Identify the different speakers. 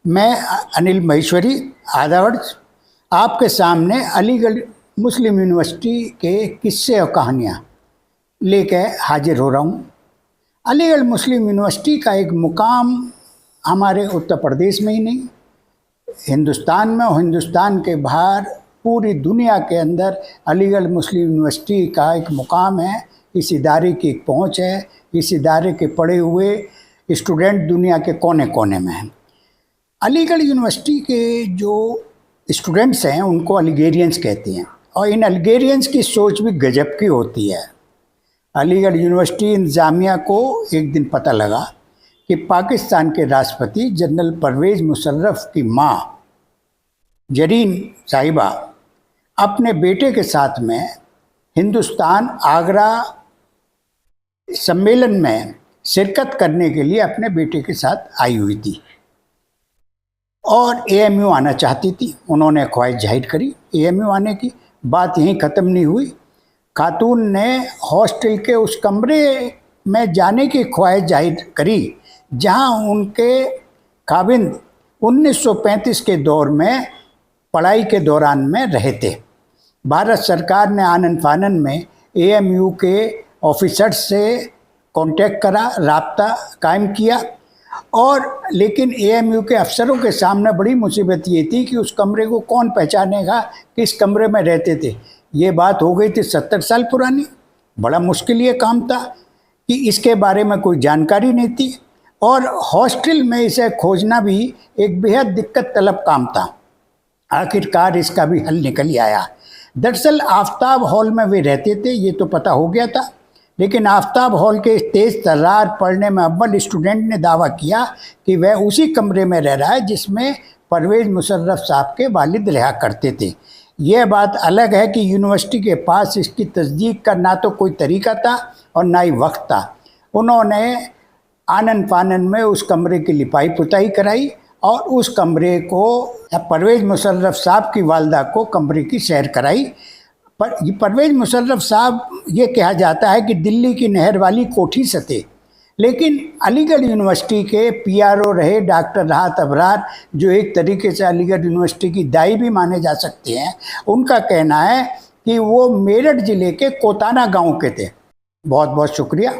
Speaker 1: मैं अनिल महेश्वरी आदावर्ज आपके सामने अलीगढ़ मुस्लिम यूनिवर्सिटी के किस्से और कहानियाँ लेकर हाजिर हो रहा हूँ। अलीगढ़ मुस्लिम यूनिवर्सिटी का एक मुकाम हमारे उत्तर प्रदेश में ही नहीं, हिंदुस्तान में और हिंदुस्तान के बाहर पूरी दुनिया के अंदर अलीगढ़ मुस्लिम यूनिवर्सिटी का एक मुकाम है। इस इदारे की एक पहुँच है। इस इदारे के पढ़े हुए स्टूडेंट दुनिया के कोने कोने में हैं। अलीगढ़ यूनिवर्सिटी के जो स्टूडेंट्स हैं उनको अलीगेरियंस कहते हैं और इन अलीगेरियंस की सोच भी गजब की होती है। अलीगढ़ यूनिवर्सिटी इंतज़ामिया को एक दिन पता लगा कि पाकिस्तान के राष्ट्रपति जनरल परवेज़ मुशर्रफ की माँ जरीन साहिबा अपने बेटे के साथ में हिंदुस्तान आगरा सम्मेलन में शिरकत करने के लिए अपने बेटे के साथ आई हुई थी और एएमयू आना चाहती थी। उन्होंने ख्वाहिश जाहिर करी एएमयू आने की। बात यहीं ख़त्म नहीं हुई। खातून ने हॉस्टल के उस कमरे में जाने की ख्वाहिश जाहिर करी जहां उनके खाविंद 1935 के दौर में पढ़ाई के दौरान में रहे थे। भारत सरकार ने आनन फानन में एएमयू के ऑफिसर्स से कांटेक्ट करा, राब्ता कायम किया और लेकिन एएमयू के अफसरों के सामने बड़ी मुसीबत ये थी कि उस कमरे को कौन पहचानेगा, किस कमरे में रहते थे। ये बात हो गई थी 70 साल पुरानी। बड़ा मुश्किल ये काम था कि इसके बारे में कोई जानकारी नहीं थी और हॉस्टल में इसे खोजना भी एक बेहद दिक्कत तलब काम था। आखिरकार इसका भी हल निकल ही आया। दरअसल आफ्ताब हॉल में वे रहते थे, ये तो पता हो गया था, लेकिन आफ्ताब हॉल के तेज़ तर्रार पढ़ने में अव्वल स्टूडेंट ने दावा किया कि वह उसी कमरे में रह रहा है जिसमें परवेज़ मुशर्रफ साहब के वालिद रहा करते थे। यह बात अलग है कि यूनिवर्सिटी के पास इसकी तस्दीक का ना तो कोई तरीका था और ना ही वक्त था। उन्होंने आनन फानन में उस कमरे की लिपाई पुताई कराई और उस कमरे को परवेज़ मुशर्रफ साहब की वालदा को कमरे की सैर कराई। पर परवेज़ मुशर्रफ साहब ये कहा जाता है कि दिल्ली की नहर वाली कोठी से थे, लेकिन अलीगढ़ यूनिवर्सिटी के पीआरओ रहे डॉक्टर राहत अबरार, जो एक तरीके से अलीगढ़ यूनिवर्सिटी की दाई भी माने जा सकते हैं, उनका कहना है कि वो मेरठ ज़िले के कोताना गांव के थे। बहुत बहुत शुक्रिया।